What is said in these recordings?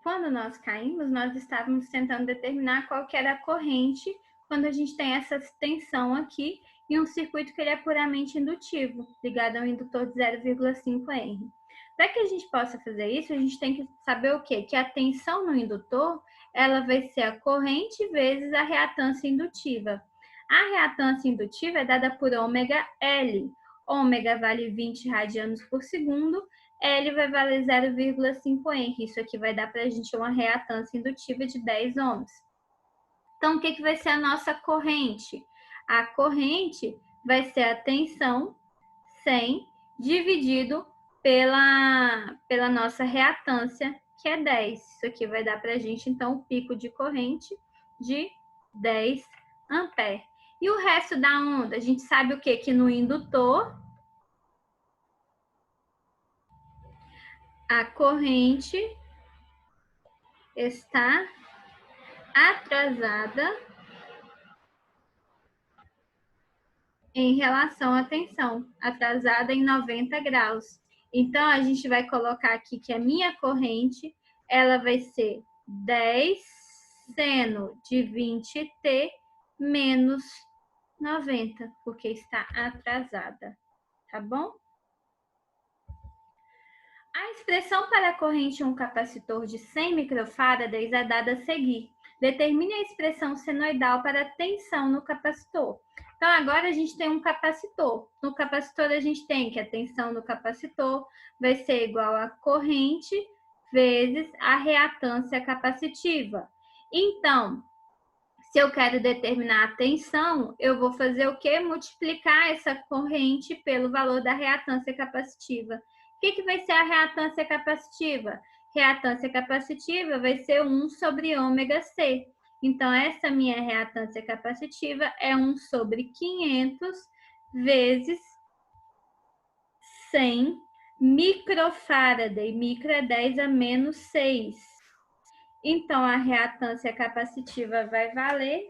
Quando nós caímos, nós estávamos tentando determinar qual que era a corrente quando a gente tem essa tensão aqui e um circuito que ele é puramente indutivo, ligado a um indutor de 0,5 Henry. Para que a gente possa fazer isso, a gente tem que saber o quê? Que a tensão no indutor, ela vai ser a corrente vezes a reatância indutiva. A reatância indutiva é dada por ômega L. Ômega vale 20 radianos por segundo, L vai valer 0,5 Henry. Isso aqui vai dar para a gente uma reatância indutiva de 10 ohms. Então, o que vai ser a nossa corrente? A corrente vai ser a tensão 100 dividido pela nossa reatância, que é 10. Isso aqui vai dar para a gente, então, o pico de corrente de 10 amperes. E o resto da onda, a gente sabe o quê? Que no indutor, a corrente está atrasada em relação à tensão, atrasada em 90 graus. Então, a gente vai colocar aqui que a minha corrente, ela vai ser 10 seno de 20t menos 90, porque está atrasada, tá bom? A expressão para a corrente em um capacitor de 100 microfarads é dada a seguir. Determine a expressão senoidal para a tensão no capacitor. Então, agora a gente tem um capacitor. No capacitor, a gente tem que a tensão no capacitor vai ser igual a corrente vezes a reatância capacitiva. Então, se eu quero determinar a tensão, eu vou fazer o quê? Multiplicar essa corrente pelo valor da reatância capacitiva. O que vai ser a reatância capacitiva? Reatância capacitiva vai ser 1 sobre ômega C. Então, essa minha reatância capacitiva é 1 sobre 500 vezes 100 microfarad. Micro é 10 a menos 6. Então, a reatância capacitiva vai valer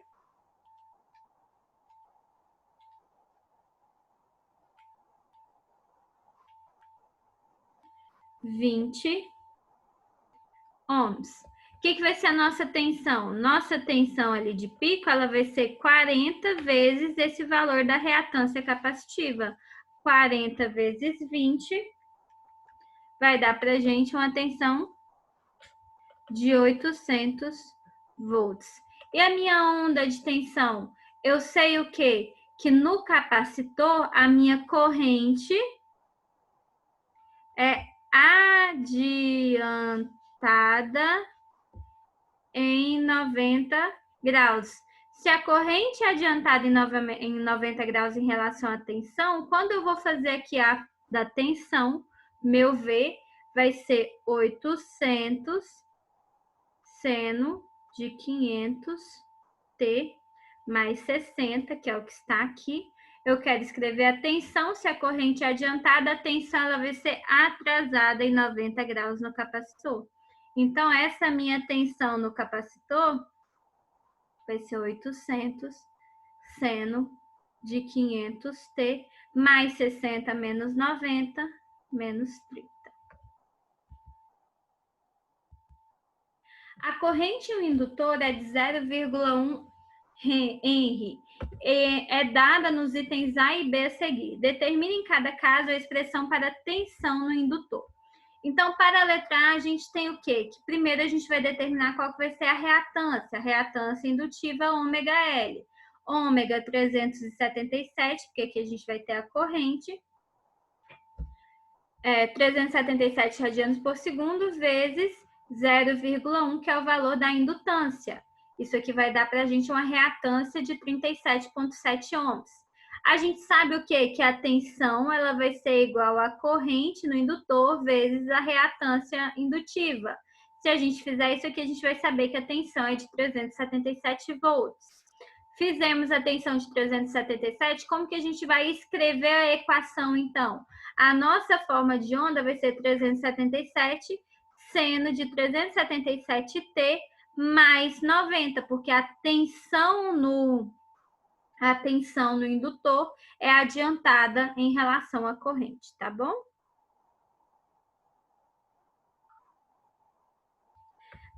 20 ohms. O que vai ser a nossa tensão? Nossa tensão ali de pico, ela vai ser 40 vezes esse valor da reatância capacitiva. 40 vezes 20 vai dar para a gente uma tensão de 800 volts. E a minha onda de tensão? Eu sei o quê? Que no capacitor, a minha corrente é adiantada em 90 graus. Se a corrente é adiantada em 90 graus em relação à tensão, quando eu vou fazer aqui a da tensão, meu V vai ser 800 seno de 500T mais 60, que é o que está aqui. Eu quero escrever a tensão. Se a corrente é adiantada, a tensão ela vai ser atrasada em 90 graus no capacitor. Então, essa minha tensão no capacitor vai ser 800 seno de 500T mais 60 menos 90 menos 30. A corrente no indutor é de 0,1 Henry. É dada nos itens A e B a seguir. Determine em cada caso a expressão para tensão no indutor. Então, para a letra A, a gente tem o quê? Que primeiro a gente vai determinar qual que vai ser a reatância indutiva ômega L. Ômega 377, porque aqui a gente vai ter a corrente, 377 radianos por segundo, vezes 0,1, que é o valor da indutância. Isso aqui vai dar para a gente uma reatância de 37,7 ohms. A gente sabe o quê? Que a tensão ela vai ser igual à corrente no indutor vezes a reatância indutiva. Se a gente fizer isso aqui, a gente vai saber que a tensão é de 377 volts. Fizemos a tensão de 377, como que a gente vai escrever a equação, então? A nossa forma de onda vai ser 377 seno de 377T mais 90, porque a tensão no indutor é adiantada em relação à corrente, tá bom?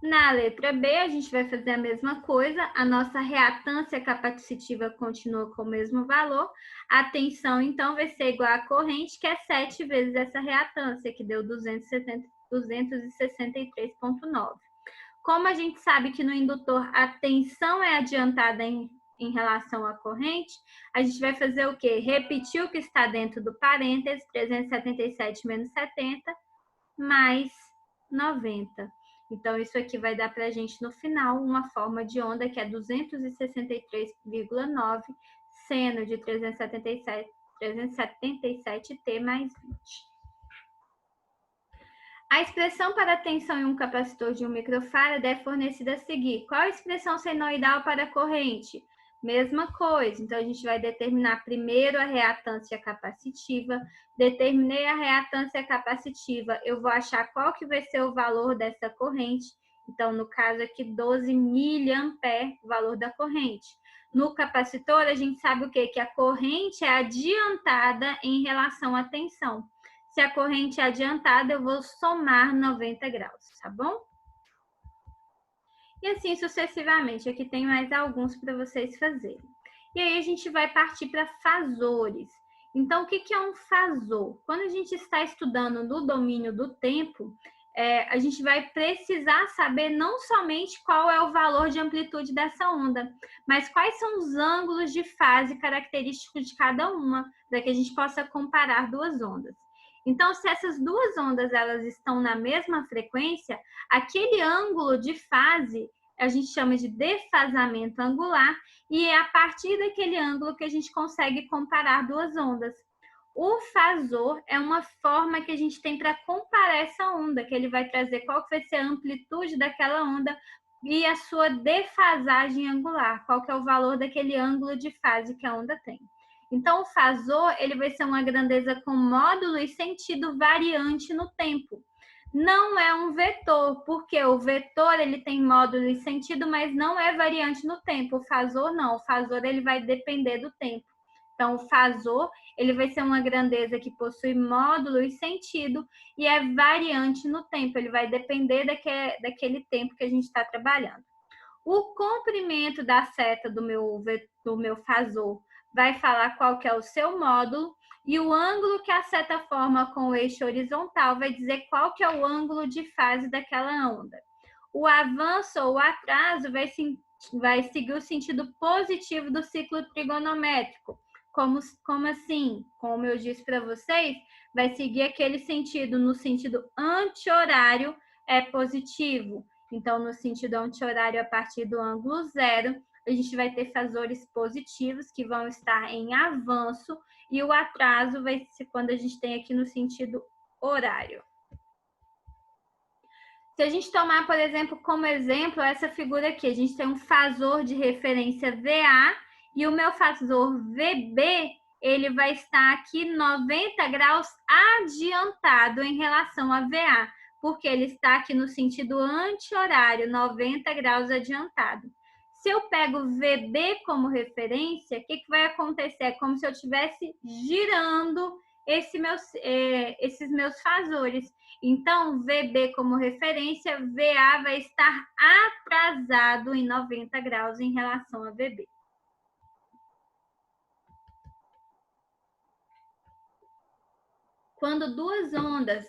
Na letra B, a gente vai fazer a mesma coisa, a nossa reatância capacitiva continua com o mesmo valor, a tensão, então, vai ser igual à corrente, que é 7 vezes essa reatância, que deu 263,9. Como a gente sabe que no indutor a tensão é adiantada em relação à corrente, a gente vai fazer o quê? Repetir o que está dentro do parênteses, 377 menos 70, mais 90. Então, isso aqui vai dar para a gente, no final, uma forma de onda que é 263,9 seno de 377t mais 20. A expressão para a tensão em um capacitor de 1 microfarad é fornecida a seguir. Qual a expressão senoidal para a corrente? Mesma coisa, então a gente vai determinar primeiro a reatância capacitiva. Determinei a reatância capacitiva, eu vou achar qual que vai ser o valor dessa corrente. Então, no caso aqui, 12 miliampere, o valor da corrente. No capacitor, a gente sabe o quê? Que a corrente é adiantada em relação à tensão. Se a corrente é adiantada, eu vou somar 90 graus, tá bom? E assim sucessivamente. Aqui tem mais alguns para vocês fazerem. E aí a gente vai partir para fasores. Então, o que é um fasor? Quando a gente está estudando no domínio do tempo, a gente vai precisar saber não somente qual é o valor de amplitude dessa onda, mas quais são os ângulos de fase característicos de cada uma, para que a gente possa comparar duas ondas. Então, se essas duas ondas elas estão na mesma frequência, aquele ângulo de fase a gente chama de defasamento angular, e é a partir daquele ângulo que a gente consegue comparar duas ondas. O fasor é uma forma que a gente tem para comparar essa onda, que ele vai trazer qual que vai ser a amplitude daquela onda e a sua defasagem angular, qual que é o valor daquele ângulo de fase que a onda tem. Então, o fasor ele vai ser uma grandeza com módulo e sentido variante no tempo. Não é um vetor, porque o vetor ele tem módulo e sentido, mas não é variante no tempo. O fasor não, o fasor ele vai depender do tempo. Então, o fasor ele vai ser uma grandeza que possui módulo e sentido e é variante no tempo, ele vai depender daquele tempo que a gente está trabalhando. O comprimento da seta do meu fasor vai falar qual que é o seu módulo, e o ângulo que a seta forma com o eixo horizontal vai dizer qual que é o ângulo de fase daquela onda. O avanço ou o atraso vai seguir o sentido positivo do ciclo trigonométrico. Como assim? Como eu disse para vocês, vai seguir aquele sentido, no sentido anti-horário é positivo. Então, no sentido anti-horário, a partir do ângulo zero, a gente vai ter fasores positivos que vão estar em avanço, e o atraso vai ser quando a gente tem aqui no sentido horário. Se a gente tomar, por exemplo, como exemplo, essa figura aqui, a gente tem um fasor de referência VA e o meu fasor VB, ele vai estar aqui 90 graus adiantado em relação a VA, porque ele está aqui no sentido anti-horário, 90 graus adiantado. Se eu pego VB como referência, o que vai acontecer? É como se eu estivesse girando esses meus fasores. Então, VB como referência, VA vai estar atrasado em 90 graus em relação a VB. Quando duas ondas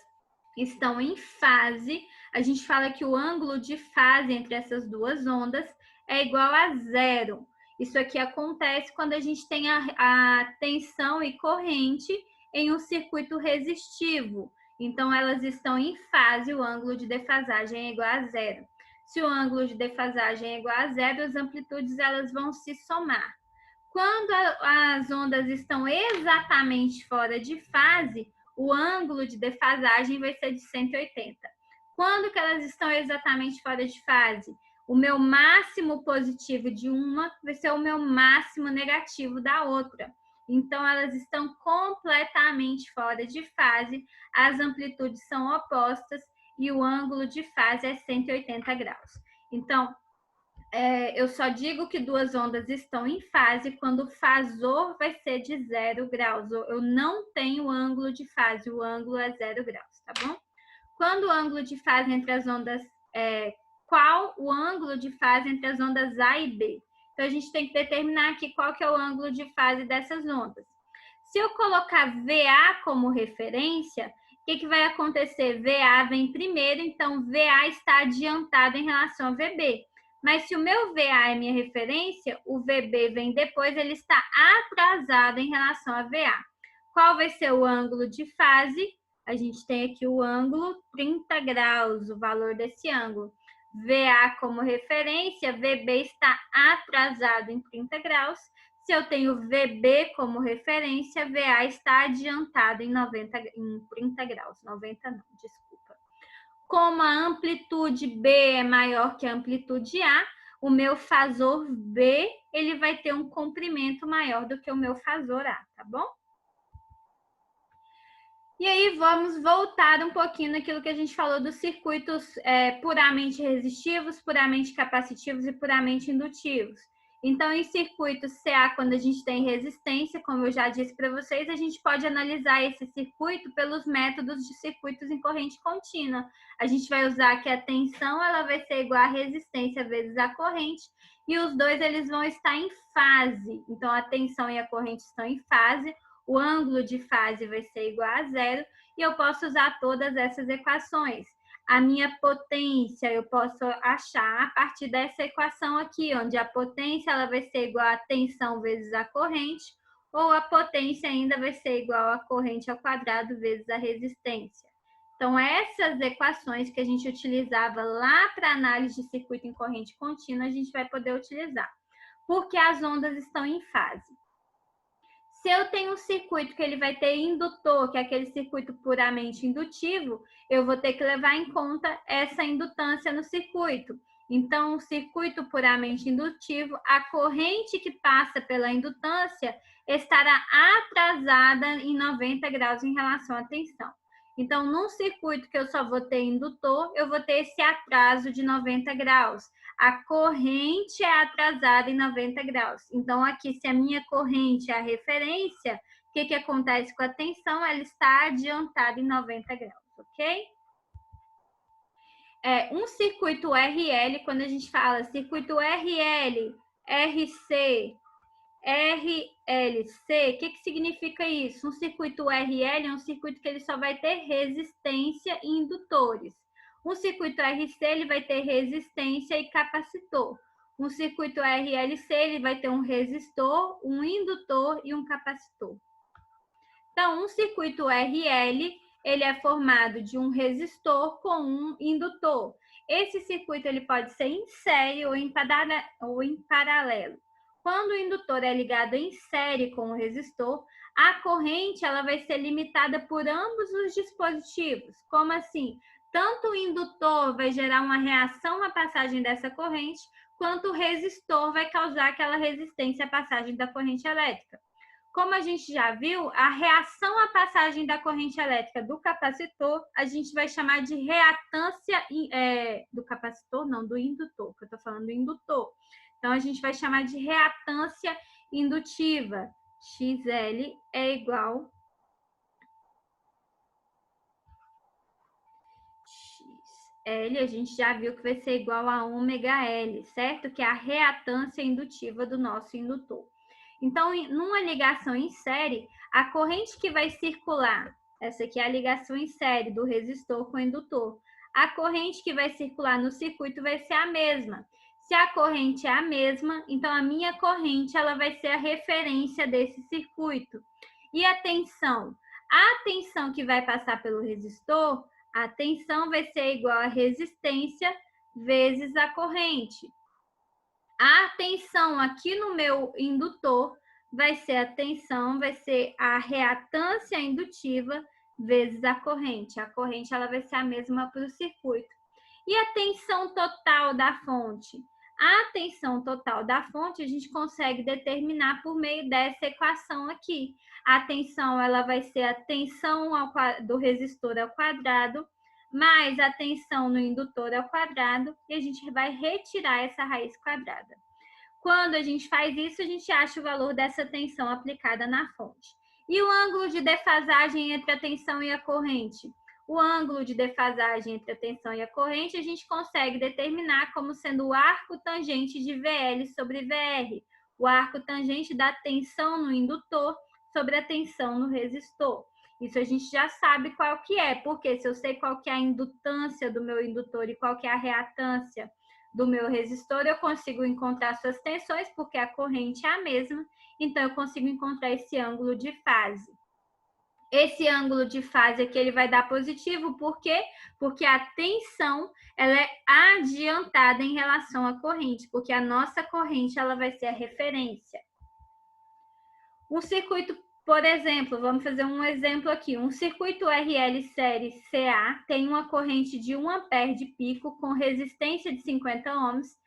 estão em fase, a gente fala que o ângulo de fase entre essas duas ondas é igual a zero. Isso aqui acontece quando a gente tem a tensão e corrente em um circuito resistivo. Então, elas estão em fase, o ângulo de defasagem é igual a zero. Se o ângulo de defasagem é igual a zero, as amplitudes elas vão se somar. Quando as ondas estão exatamente fora de fase, o ângulo de defasagem vai ser de 180. Quando que elas estão exatamente fora de fase? O meu máximo positivo de uma vai ser o meu máximo negativo da outra. Então, elas estão completamente fora de fase, as amplitudes são opostas e o ângulo de fase é 180 graus. Então, eu só digo que duas ondas estão em fase quando o fasor vai ser de 0 graus. Eu não tenho ângulo de fase, o ângulo é 0 graus, tá bom? Quando o ângulo de fase entre as ondas qual o ângulo de fase entre as ondas A e B. Então, a gente tem que determinar aqui qual que é o ângulo de fase dessas ondas. Se eu colocar VA como referência, o que vai acontecer? VA vem primeiro, então VA está adiantado em relação a VB. Mas se o meu VA é minha referência, o VB vem depois, ele está atrasado em relação a VA. Qual vai ser o ângulo de fase? A gente tem aqui o ângulo 30 graus, o valor desse ângulo. VA como referência, VB está atrasado em 30 graus. Se eu tenho VB como referência, VA está adiantado em 30 graus. 90 não, desculpa. Como a amplitude B é maior que a amplitude A, o meu fasor B ele vai ter um comprimento maior do que o meu fasor A, tá bom? E aí vamos voltar um pouquinho naquilo que a gente falou dos circuitos puramente resistivos, puramente capacitivos e puramente indutivos. Então, em circuito CA, quando a gente tem resistência, como eu já disse para vocês, a gente pode analisar esse circuito pelos métodos de circuitos em corrente contínua. A gente vai usar que a tensão ela vai ser igual a resistência vezes a corrente, e os dois eles vão estar em fase. Então, a tensão e a corrente estão em fase, o ângulo de fase vai ser igual a zero, e eu posso usar todas essas equações. A minha potência eu posso achar a partir dessa equação aqui, onde a potência ela vai ser igual a tensão vezes a corrente, ou a potência ainda vai ser igual a corrente ao quadrado vezes a resistência. Então, essas equações que a gente utilizava lá para análise de circuito em corrente contínua, a gente vai poder utilizar, porque as ondas estão em fase. Se eu tenho um circuito que ele vai ter indutor, que é aquele circuito puramente indutivo, eu vou ter que levar em conta essa indutância no circuito. Então, o circuito puramente indutivo, a corrente que passa pela indutância estará atrasada em 90 graus em relação à tensão. Então, num circuito que eu só vou ter indutor, eu vou ter esse atraso de 90 graus. A corrente é atrasada em 90 graus. Então, aqui, se a minha corrente é a referência, o que acontece com a tensão? Ela está adiantada em 90 graus, ok? Um circuito RL, quando a gente fala circuito RL, RC, RLC, o que significa isso? Um circuito RL é um circuito que ele só vai ter resistência e indutores. Um circuito RC ele vai ter resistência e capacitor. Um circuito RLC ele vai ter um resistor, um indutor e um capacitor. Então, um circuito RL ele é formado de um resistor com um indutor. Esse circuito ele pode ser em série ou em paralelo. Quando o indutor é ligado em série com o resistor, a corrente ela vai ser limitada por ambos os dispositivos. Como assim? Tanto o indutor vai gerar uma reação à passagem dessa corrente, quanto o resistor vai causar aquela resistência à passagem da corrente elétrica. Como a gente já viu, a reação à passagem da corrente elétrica do capacitor, a gente vai chamar de reatância do capacitor, não, do indutor, que eu estou falando do indutor. Então, a gente vai chamar de reatância indutiva. XL é igual XL, a gente já viu que vai ser igual a ômega L, certo? Que é a reatância indutiva do nosso indutor. Então, numa ligação em série, a corrente que vai circular, essa aqui é a ligação em série do resistor com o indutor, a corrente que vai circular no circuito vai ser a mesma. Se a corrente é a mesma, então a minha corrente ela vai ser a referência desse circuito. E a tensão? A tensão que vai passar pelo resistor, a tensão vai ser igual a resistência vezes a corrente. A tensão aqui no meu indutor vai ser a tensão, vai ser a reatância indutiva vezes a corrente. A corrente ela vai ser a mesma para o circuito. E a tensão total da fonte? A tensão total da fonte a gente consegue determinar por meio dessa equação aqui. A tensão ela vai ser a tensão do resistor ao quadrado mais a tensão no indutor ao quadrado, e a gente vai retirar essa raiz quadrada. Quando a gente faz isso, a gente acha o valor dessa tensão aplicada na fonte. E o ângulo de defasagem entre a tensão e a corrente? O ângulo de defasagem entre a tensão e a corrente a gente consegue determinar como sendo o arco tangente de VL sobre VR, o arco tangente da tensão no indutor sobre a tensão no resistor. Isso a gente já sabe qual que é, porque se eu sei qual que é a indutância do meu indutor e qual que é a reatância do meu resistor, eu consigo encontrar suas tensões, porque a corrente é a mesma, então eu consigo encontrar esse ângulo de fase. Esse ângulo de fase aqui ele vai dar positivo, por quê? Porque a tensão ela é adiantada em relação à corrente, porque a nossa corrente ela vai ser a referência. Um circuito, por exemplo, vamos fazer um exemplo aqui. Um circuito RL série CA tem uma corrente de 1 ampere de pico com resistência de 50 ohms,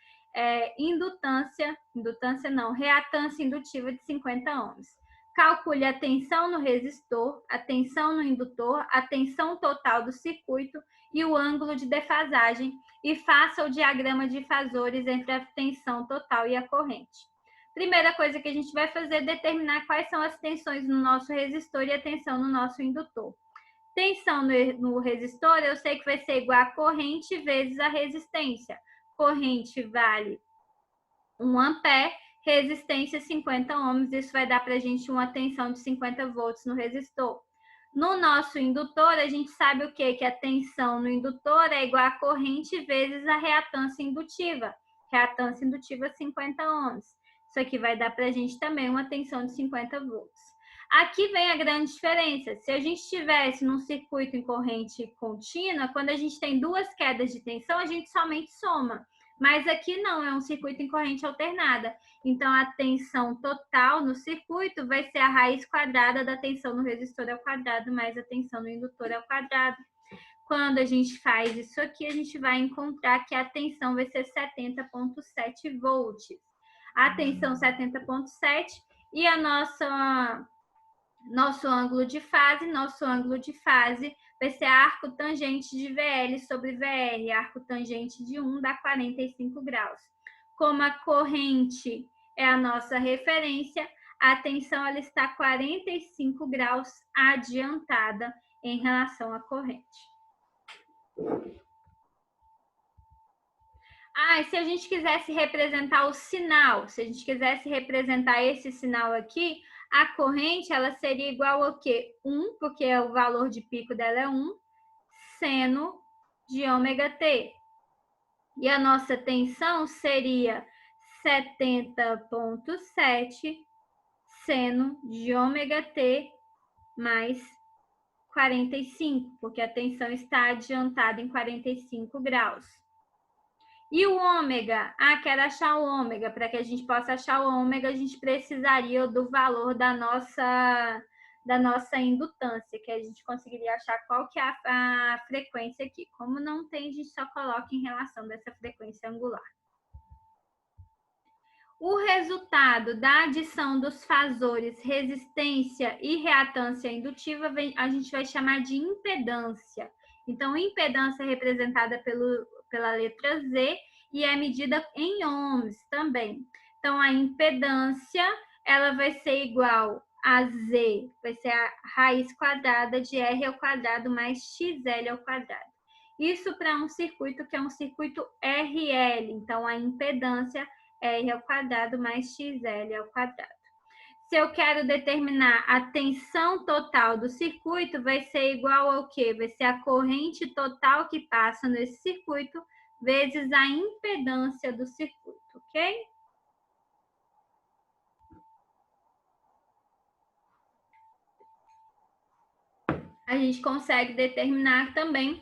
reatância indutiva de 50 ohms. Calcule a tensão no resistor, a tensão no indutor, a tensão total do circuito e o ângulo de defasagem e faça o diagrama de fasores entre a tensão total e a corrente. Primeira coisa que a gente vai fazer é determinar quais são as tensões no nosso resistor e a tensão no nosso indutor. Tensão no resistor, eu sei que vai ser igual a corrente vezes a resistência. Corrente vale 1 ampere, resistência 50 ohms, isso vai dar para a gente uma tensão de 50 volts no resistor. No nosso indutor, a gente sabe o quê? Que a tensão no indutor é igual a corrente vezes a reatância indutiva. Reatância indutiva 50 ohms. Isso aqui vai dar para a gente também uma tensão de 50 volts. Aqui vem a grande diferença. Se a gente estivesse num circuito em corrente contínua, quando a gente tem duas quedas de tensão, a gente somente soma. Mas aqui não, é um circuito em corrente alternada. Então, a tensão total no circuito vai ser a raiz quadrada da tensão no resistor ao quadrado mais a tensão no indutor ao quadrado. Quando a gente faz isso aqui, a gente vai encontrar que a tensão vai ser 70,7 volts. A tensão 70,7 e a nosso ângulo de fase vai ser arco tangente de VL sobre VR, arco tangente de 1 dá 45 graus. Como a corrente é a nossa referência, a tensão ela está 45 graus adiantada em relação à corrente. E se a gente quisesse representar o sinal, se a gente quisesse representar esse sinal aqui, a corrente ela seria igual ao quê? 1, porque o valor de pico dela é 1, seno de ômega t. E a nossa tensão seria 70,7 seno de ômega t mais 45, porque a tensão está adiantada em 45 graus. E o ômega? Quero achar o ômega. Para que a gente possa achar o ômega, a gente precisaria do valor da nossa indutância, que a gente conseguiria achar qual que é a frequência aqui. Como não tem, a gente só coloca em relação dessa frequência angular. O resultado da adição dos fasores resistência e reatância indutiva a gente vai chamar de impedância. Então, impedância é representada pela letra Z e é medida em ohms também. Então, a impedância ela vai ser igual a Z, vai ser a raiz quadrada de R ao quadrado mais XL ao quadrado. Isso para um circuito que é um circuito RL. Então, a impedância R ao quadrado mais XL ao quadrado. Se eu quero determinar a tensão total do circuito, vai ser igual ao quê? Vai ser a corrente total que passa nesse circuito vezes a impedância do circuito, ok? A gente consegue determinar também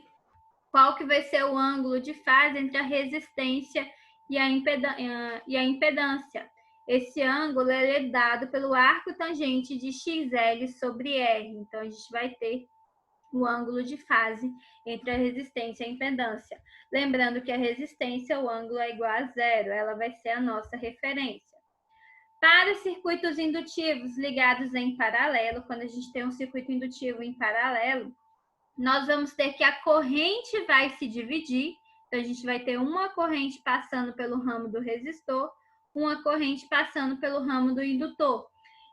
qual que vai ser o ângulo de fase entre a resistência e a impedância. Esse ângulo é dado pelo arco tangente de XL sobre R. Então, a gente vai ter o ângulo de fase entre a resistência e a impedância. Lembrando que a resistência, o ângulo é igual a zero, ela vai ser a nossa referência. Para circuitos indutivos ligados em paralelo, quando a gente tem um circuito indutivo em paralelo, nós vamos ter que a corrente vai se dividir. Então, a gente vai ter uma corrente passando pelo ramo do resistor, uma corrente passando pelo ramo do indutor.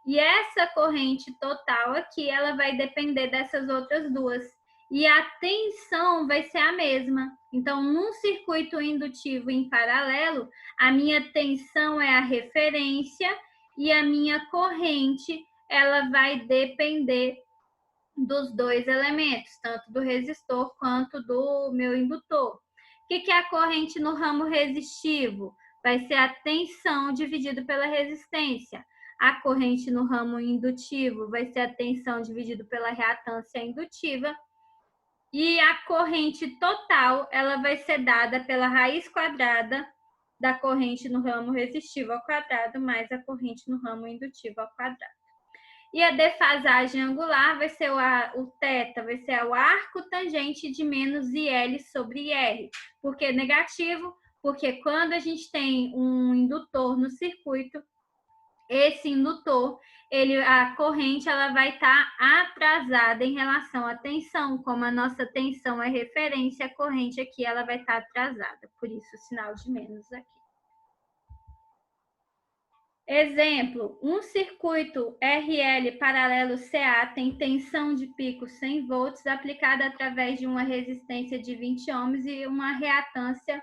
E essa corrente total aqui, ela vai depender dessas outras duas. e a tensão vai ser a mesma. Então, num circuito indutivo em paralelo, a minha tensão é a referência e a minha corrente, ela vai depender dos dois elementos, tanto do resistor quanto do meu indutor. O que é a corrente no ramo resistivo? Vai ser a tensão dividido pela resistência. A corrente no ramo indutivo vai ser a tensão dividido pela reatância indutiva. E a corrente total, ela vai ser dada pela raiz quadrada da corrente no ramo resistivo ao quadrado mais a corrente no ramo indutivo ao quadrado. E a defasagem angular vai ser o θ, vai ser o arco tangente de menos IL sobre IR. Por que negativo? Porque quando a gente tem um indutor no circuito, esse indutor, a corrente ela vai estar atrasada em relação à tensão. Como a nossa tensão é referência, a corrente aqui ela vai estar atrasada. Por isso, o sinal de menos aqui. Exemplo, um circuito RL paralelo CA tem tensão de pico 100 volts aplicada através de uma resistência de 20 ohms e uma reatância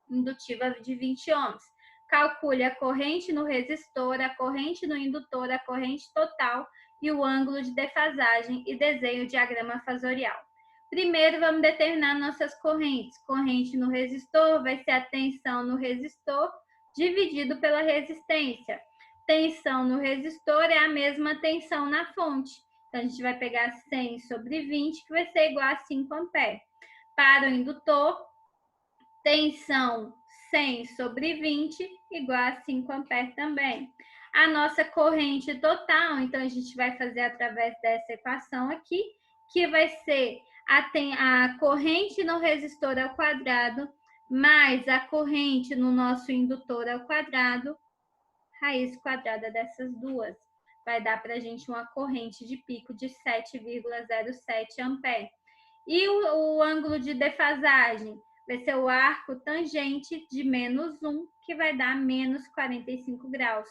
indutiva de 20 ohms. Calcule a corrente no resistor, a corrente no indutor, a corrente total e o ângulo de defasagem e desenhe o diagrama fasorial. Primeiro, vamos determinar nossas correntes. Corrente no resistor vai ser a tensão no resistor dividido pela resistência. Tensão no resistor é a mesma tensão na fonte. Então, a gente vai pegar 100 sobre 20, que vai ser igual a 5 amperes. Para o indutor, tensão 100 sobre 20 igual a 5 amperes também. A nossa corrente total, então, a gente vai fazer através dessa equação aqui, que vai ser a corrente no resistor ao quadrado mais a corrente no nosso indutor ao quadrado, raiz quadrada dessas duas. Vai dar para a gente uma corrente de pico de 7,07 amperes. E o ângulo de defasagem vai ser o arco tangente de menos 1, que vai dar menos 45 graus.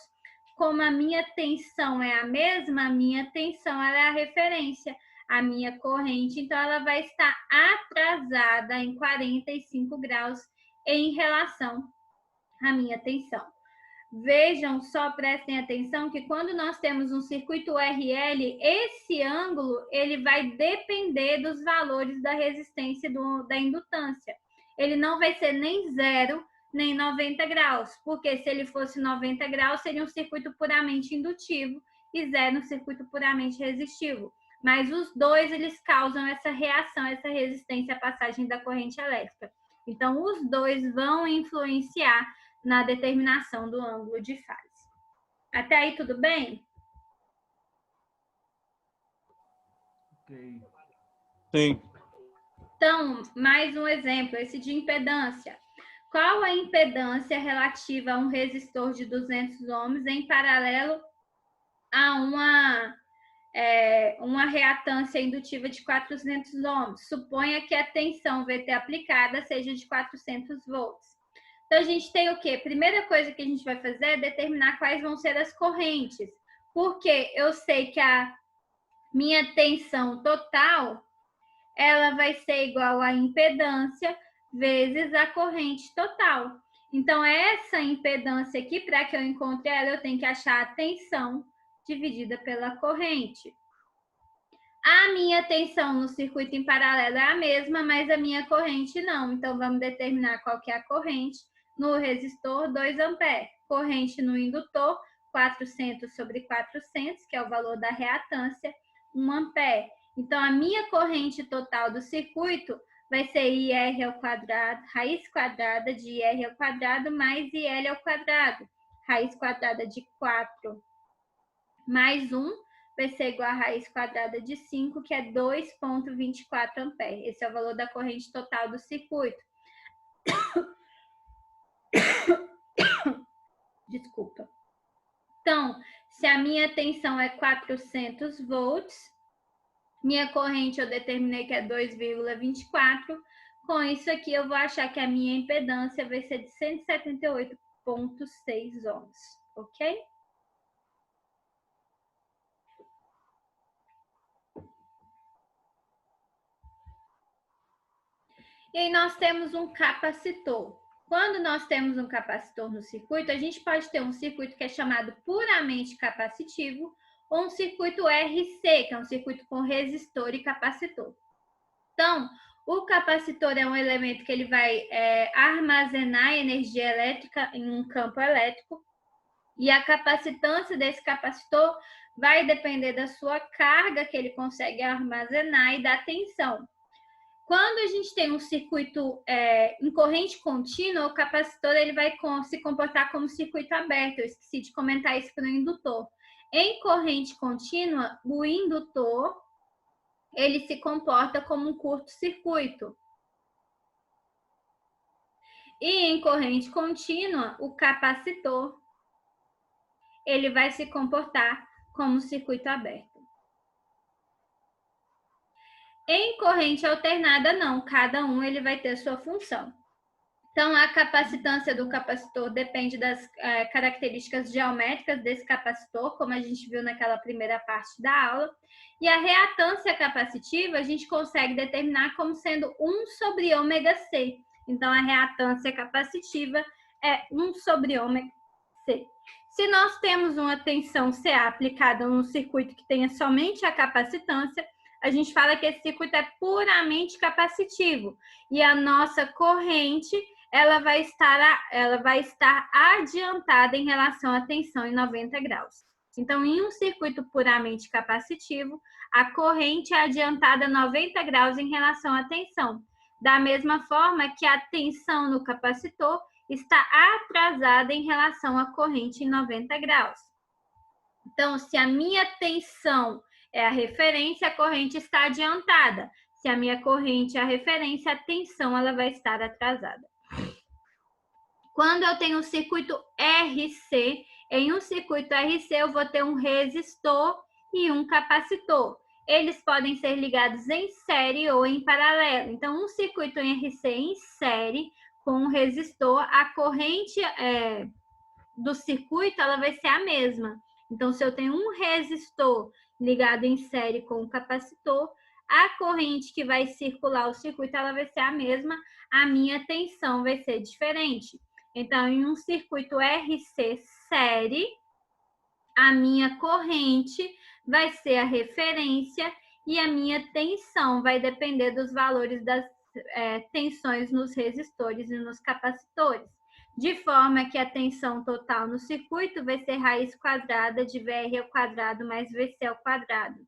Como a minha tensão é a mesma, a minha tensão é a referência. A minha corrente, então, ela vai estar atrasada em 45 graus em relação à minha tensão. Vejam, só prestem atenção que quando nós temos um circuito RL, esse ângulo ele vai depender dos valores da resistência da indutância. Ele não vai ser nem 0, nem 90 graus, porque se ele fosse 90 graus, seria um circuito puramente indutivo e 0 um circuito puramente resistivo. Mas os dois, eles causam essa reação, essa resistência à passagem da corrente elétrica. Então, os dois vão influenciar na determinação do ângulo de fase. Até aí, tudo bem? Ok. Sim. Então, mais um exemplo, esse de impedância. Qual a impedância relativa a um resistor de 200 ohms em paralelo a uma reatância indutiva de 400 ohms? Suponha que a tensão VT aplicada seja de 400 volts. Então, a gente tem o quê? Primeira coisa que a gente vai fazer é determinar quais vão ser as correntes. Porque eu sei que a minha tensão total, ela vai ser igual à impedância vezes a corrente total. Então, essa impedância aqui, para que eu encontre ela, eu tenho que achar a tensão dividida pela corrente. A minha tensão no circuito em paralelo é a mesma, mas a minha corrente não. Então, vamos determinar qual que é a corrente. No resistor, 2 amperes. Corrente no indutor, 400 sobre 400, que é o valor da reatância, 1 ampere. Então, a minha corrente total do circuito vai ser IR ao quadrado, raiz quadrada de IR ao quadrado mais IL ao quadrado. Raiz quadrada de 4 mais 1 vai ser igual a raiz quadrada de 5, que é 2,24 amperes. Esse é o valor da corrente total do circuito. Desculpa. Então, se a minha tensão é 400 volts, minha corrente eu determinei que é 2,24. Com isso aqui, eu vou achar que a minha impedância vai ser de 178,6 ohms, ok? E aí nós temos um capacitor. Quando nós temos um capacitor no circuito, a gente pode ter um circuito que é chamado puramente capacitivo ou um circuito RC, que é um circuito com resistor e capacitor. Então, o capacitor é um elemento que ele vai armazenar energia elétrica em um campo elétrico e a capacitância desse capacitor vai depender da sua carga que ele consegue armazenar e da tensão. Quando a gente tem um circuito em corrente contínua, o capacitor ele vai se comportar como circuito aberto. Eu esqueci de comentar isso para o indutor. Em corrente contínua, o indutor ele se comporta como um curto-circuito. E em corrente contínua, o capacitor ele vai se comportar como um circuito aberto. Em corrente alternada, não. Cada um ele vai ter sua função. Então, a capacitância do capacitor depende das características geométricas desse capacitor, como a gente viu naquela primeira parte da aula. E a reatância capacitiva a gente consegue determinar como sendo 1 sobre ômega C. Então, a reatância capacitiva é 1 sobre ômega C. Se nós temos uma tensão CA aplicada num circuito que tenha somente a capacitância, a gente fala que esse circuito é puramente capacitivo e a nossa corrente ela vai estar adiantada em relação à tensão em 90 graus. Então, em um circuito puramente capacitivo, a corrente é adiantada 90 graus em relação à tensão. Da mesma forma que a tensão no capacitor está atrasada em relação à corrente em 90 graus. Então, se a minha tensão é a referência, a corrente está adiantada. Se a minha corrente é a referência, a tensão ela vai estar atrasada. Quando eu tenho um circuito RC, em um circuito RC eu vou ter um resistor e um capacitor. Eles podem ser ligados em série ou em paralelo. Então, um circuito em RC em série com um resistor, a corrente do circuito ela vai ser a mesma. Então, se eu tenho um resistor ligado em série com um capacitor, a corrente que vai circular o circuito ela vai ser a mesma, a minha tensão vai ser diferente. Então, em um circuito RC série, a minha corrente vai ser a referência e a minha tensão vai depender dos valores das tensões nos resistores e nos capacitores. De forma que a tensão total no circuito vai ser raiz quadrada de VR ao quadrado mais VC ao quadrado.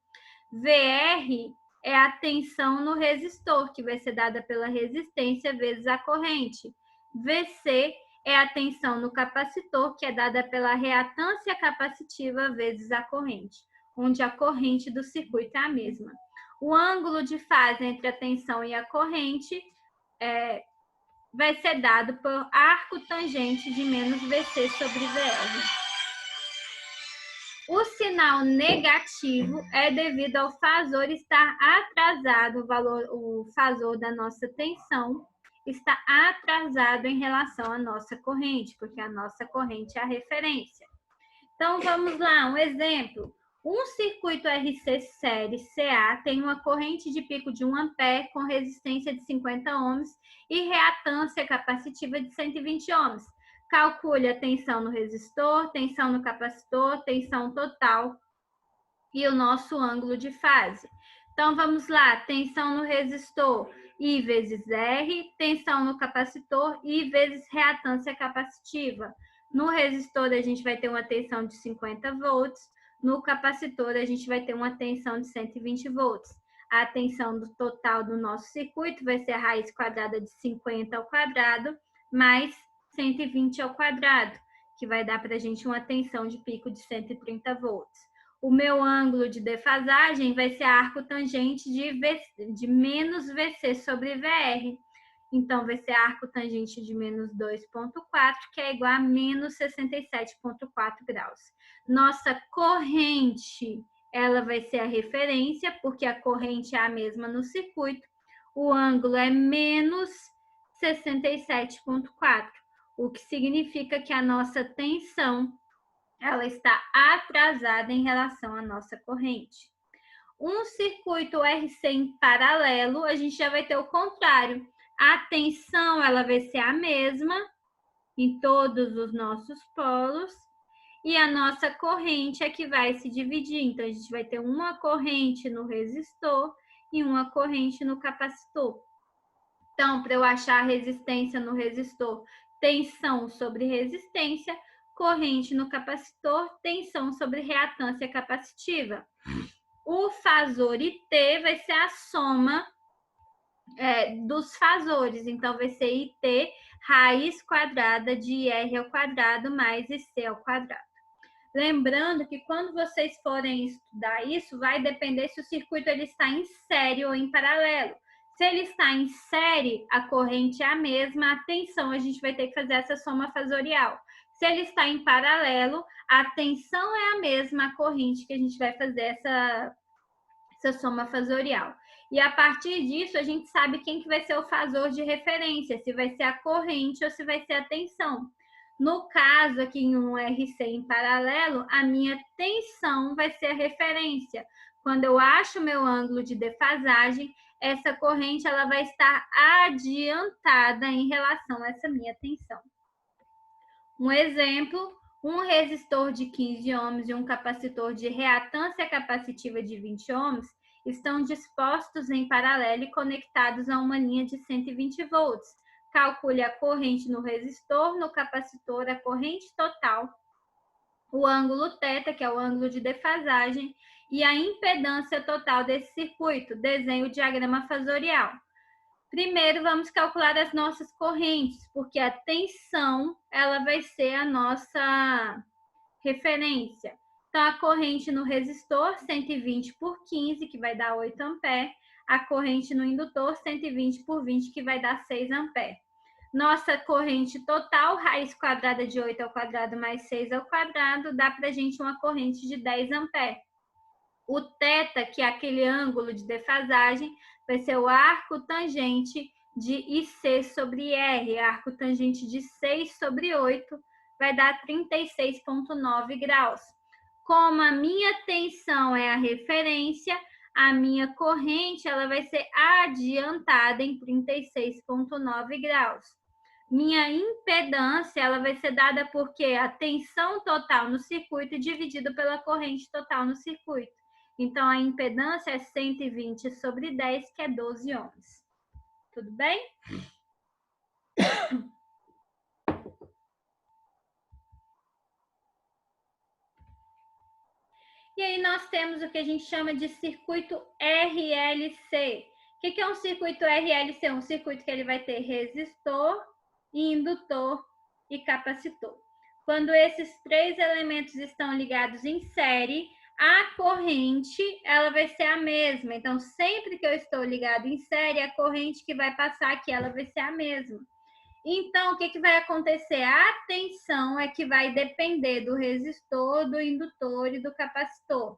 VR é a tensão no resistor, que vai ser dada pela resistência vezes a corrente. VC é a tensão no capacitor, que é dada pela reatância capacitiva vezes a corrente, onde a corrente do circuito é a mesma. O ângulo de fase entre a tensão e a corrente vai ser dado por arco tangente de menos VC sobre VR. O sinal negativo é devido ao fasor estar atrasado, o fasor da nossa tensão está atrasado em relação à nossa corrente, porque a nossa corrente é a referência. Então, vamos lá, um exemplo. Um circuito RC série CA tem uma corrente de pico de 1 ampere com resistência de 50 ohms e reatância capacitiva de 120 ohms. Calcule a tensão no resistor, tensão no capacitor, tensão total e o nosso ângulo de fase. Então, vamos lá, tensão no resistor, I vezes R, tensão no capacitor, I vezes reatância capacitiva. No resistor, a gente vai ter uma tensão de 50 volts, no capacitor, a gente vai ter uma tensão de 120 volts. A tensão do total do nosso circuito vai ser a raiz quadrada de 50 ao quadrado, mais 120 ao quadrado, que vai dar para a gente uma tensão de pico de 130 volts. O meu ângulo de defasagem vai ser arco tangente de menos VC sobre VR. Então, vai ser arco tangente de menos 2,4, que é igual a menos 67,4 graus. Nossa corrente, ela vai ser a referência, porque a corrente é a mesma no circuito. O ângulo é menos 67,4, o que significa que a nossa tensão ela está atrasada em relação à nossa corrente. Um circuito RC em paralelo, a gente já vai ter o contrário. A tensão ela vai ser a mesma em todos os nossos polos. E a nossa corrente é que vai se dividir. Então, a gente vai ter uma corrente no resistor e uma corrente no capacitor. Então, para eu achar a resistência no resistor, tensão sobre resistência, corrente no capacitor, tensão sobre reatância capacitiva. O fasor IT vai ser a soma dos fasores. Então, vai ser IT raiz quadrada de IR ao quadrado mais IC ao quadrado. Lembrando que quando vocês forem estudar isso, vai depender se o circuito ele está em série ou em paralelo. Se ele está em série, a corrente é a mesma, a tensão a gente vai ter que fazer essa soma fasorial. Se ele está em paralelo, a tensão é a mesma, a corrente que a gente vai fazer essa soma fasorial. E a partir disso, a gente sabe quem que vai ser o fasor de referência, se vai ser a corrente ou se vai ser a tensão. No caso aqui em um RC em paralelo, a minha tensão vai ser a referência. Quando eu acho o meu ângulo de defasagem, essa corrente ela vai estar adiantada em relação a essa minha tensão. Um exemplo, um resistor de 15 ohms e um capacitor de reatância capacitiva de 20 ohms estão dispostos em paralelo e conectados a uma linha de 120 volts. Calcule a corrente no resistor, no capacitor, a corrente total, o ângulo θ, que é o ângulo de defasagem, e a impedância total desse circuito. Desenhe o diagrama fasorial. Primeiro, vamos calcular as nossas correntes, porque a tensão ela vai ser a nossa referência. Então, a corrente no resistor, 120 por 15, que vai dar 8 amperes. A corrente no indutor, 120 por 20, que vai dar 6 amperes. Nossa corrente total, raiz quadrada de 8 ao quadrado mais 6 ao quadrado, dá para a gente uma corrente de 10 amperes. O θ, que é aquele ângulo de defasagem, vai ser o arco tangente de IC sobre R. Arco tangente de 6 sobre 8 vai dar 36,9 graus. Como a minha tensão é a referência, a minha corrente ela vai ser adiantada em 36,9 graus. Minha impedância ela vai ser dada porque a tensão total no circuito dividido pela corrente total no circuito. Então, a impedância é 120 sobre 10, que é 12 ohms. Tudo bem? E aí nós temos o que a gente chama de circuito RLC. O que é um circuito RLC? Um circuito que ele vai ter resistor, indutor e capacitor. Quando esses três elementos estão ligados em série, a corrente ela vai ser a mesma. Então, sempre que eu estou ligado em série, a corrente que vai passar aqui ela vai ser a mesma. Então, o que vai acontecer? A tensão é que vai depender do resistor, do indutor e do capacitor.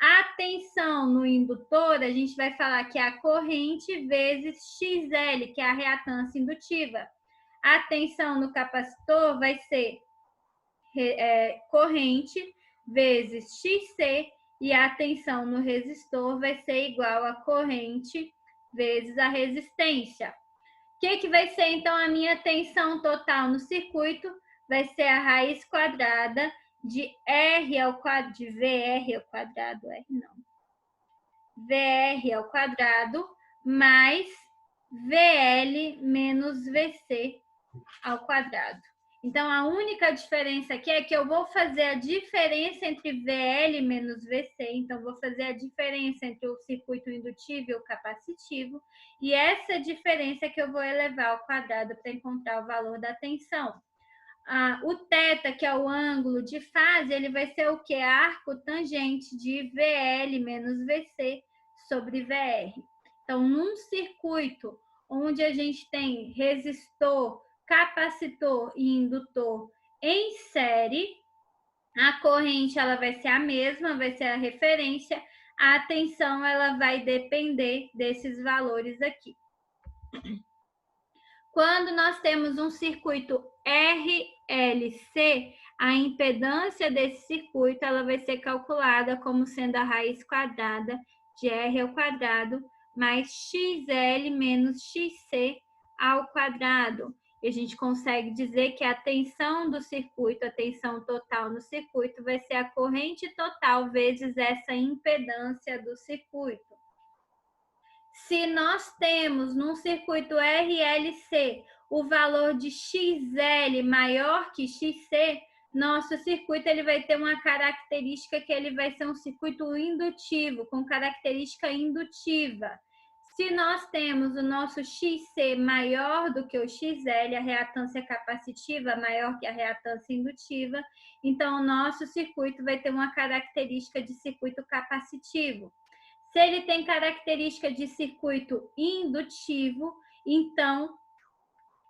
A tensão no indutor, a gente vai falar que é a corrente vezes XL, que é a reatância indutiva. A tensão no capacitor vai ser corrente vezes XC e a tensão no resistor vai ser igual a corrente vezes a resistência. O que vai ser, então, a minha tensão total no circuito? Vai ser a raiz quadrada de R ao quadrado, de VR ao quadrado, R não. VR ao quadrado mais VL menos VC ao quadrado. Então, a única diferença aqui é que eu vou fazer a diferença entre VL menos VC. Então, vou fazer a diferença entre o circuito indutivo e o capacitivo. E essa diferença que eu vou elevar ao quadrado para encontrar o valor da tensão. O θ, que é o ângulo de fase, ele vai ser o quê? Arco tangente de VL menos VC sobre VR. Então, num circuito onde a gente tem resistor, capacitor e indutor em série, a corrente ela vai ser a mesma, vai ser a referência, a tensão ela vai depender desses valores aqui. Quando nós temos um circuito RLC, a impedância desse circuito ela vai ser calculada como sendo a raiz quadrada de R ao quadrado mais XL menos XC ao quadrado. E a gente consegue dizer que a tensão do circuito, a tensão total no circuito, vai ser a corrente total vezes essa impedância do circuito. Se nós temos num circuito RLC o valor de XL maior que XC, nosso circuito ele vai ter uma característica que ele vai ser um circuito indutivo, com característica indutiva. Se nós temos o nosso XC maior do que o XL, a reatância capacitiva maior que a reatância indutiva, então o nosso circuito vai ter uma característica de circuito capacitivo. Se ele tem característica de circuito indutivo, então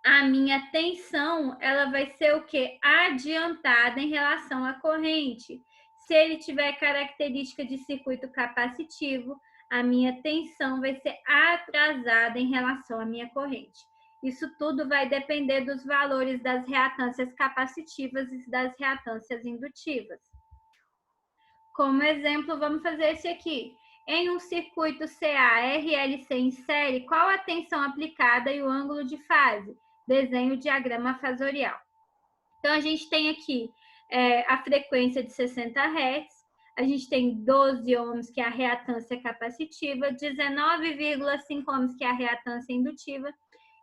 a minha tensão ela vai ser o quê? Adiantada em relação à corrente. Se ele tiver característica de circuito capacitivo, a minha tensão vai ser atrasada em relação à minha corrente. Isso tudo vai depender dos valores das reatâncias capacitivas e das reatâncias indutivas. Como exemplo, vamos fazer esse aqui. Em um circuito CA-RLC em série, qual a tensão aplicada e o ângulo de fase? Desenho o diagrama fasorial. Então, a gente tem aqui a frequência de 60 Hz, a gente tem 12 ohms, que é a reatância capacitiva, 19,5 ohms, que é a reatância indutiva,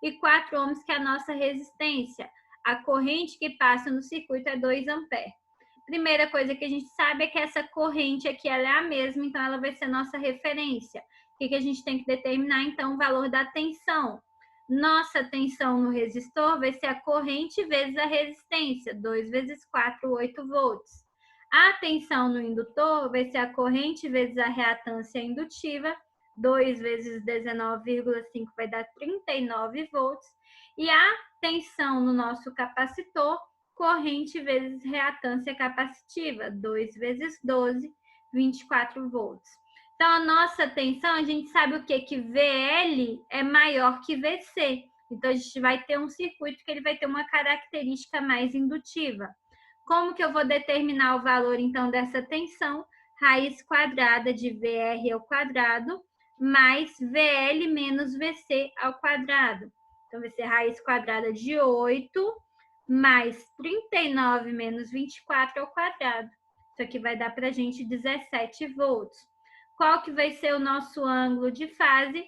e 4 ohms, que é a nossa resistência. A corrente que passa no circuito é 2 amperes. Primeira coisa que a gente sabe é que essa corrente aqui ela é a mesma, então ela vai ser nossa referência. O que a gente tem que determinar, então, o valor da tensão. Nossa tensão no resistor vai ser a corrente vezes a resistência, 2 vezes 4, 8 volts. A tensão no indutor vai ser a corrente vezes a reatância indutiva, 2 vezes 19,5 vai dar 39 volts. E a tensão no nosso capacitor, corrente vezes reatância capacitiva, 2 vezes 12, 24 volts. Então, a nossa tensão, a gente sabe o quê? Que VL é maior que VC. Então, a gente vai ter um circuito que ele vai ter uma característica mais indutiva. Como que eu vou determinar o valor, então, dessa tensão? Raiz quadrada de VR ao quadrado mais VL menos VC ao quadrado. Então, vai ser raiz quadrada de 8 mais 39 menos 24 ao quadrado. Isso aqui vai dar para a gente 17 volts. Qual que vai ser o nosso ângulo de fase?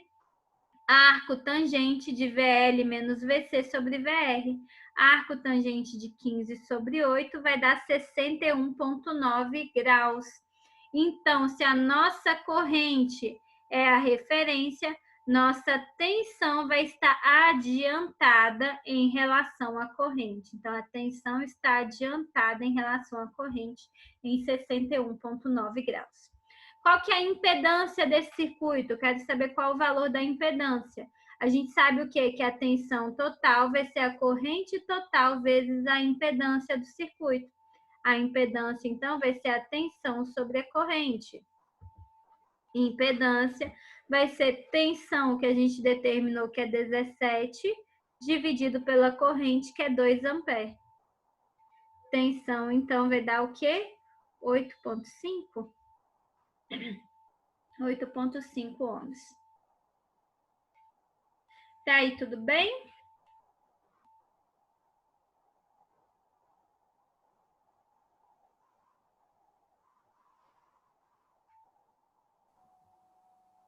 Arco tangente de VL menos VC sobre VR. Arco tangente de 15 sobre 8 vai dar 61,9 graus. Então, se a nossa corrente é a referência, nossa tensão vai estar adiantada em relação à corrente. Então, a tensão está adiantada em relação à corrente em 61,9 graus. Qual que é a impedância desse circuito? Quero saber qual o valor da impedância. A gente sabe o quê? Que a tensão total vai ser a corrente total vezes a impedância do circuito. A impedância, então, vai ser a tensão sobre a corrente. Impedância vai ser tensão, que a gente determinou que é 17, dividido pela corrente, que é 2 amperes. Tensão, então, vai dar o quê? 8,5? 8,5 ohms. Tá aí, tudo bem?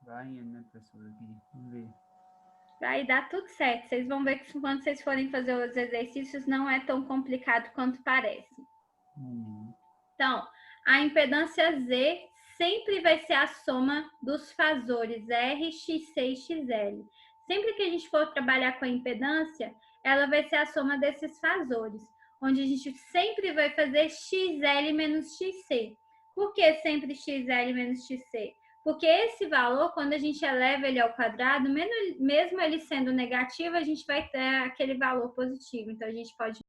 Vai, né, professora? Vamos ver. Vai dar tudo certo. Vocês vão ver que quando vocês forem fazer os exercícios, não é tão complicado quanto parece. Então, a impedância Z sempre vai ser a soma dos fasores R, XC e XL. Sempre que a gente for trabalhar com a impedância, ela vai ser a soma desses fasores, onde a gente sempre vai fazer XL menos XC. Por que sempre XL menos XC? Porque esse valor, quando a gente eleva ele ao quadrado, mesmo ele sendo negativo, a gente vai ter aquele valor positivo. Então, a gente pode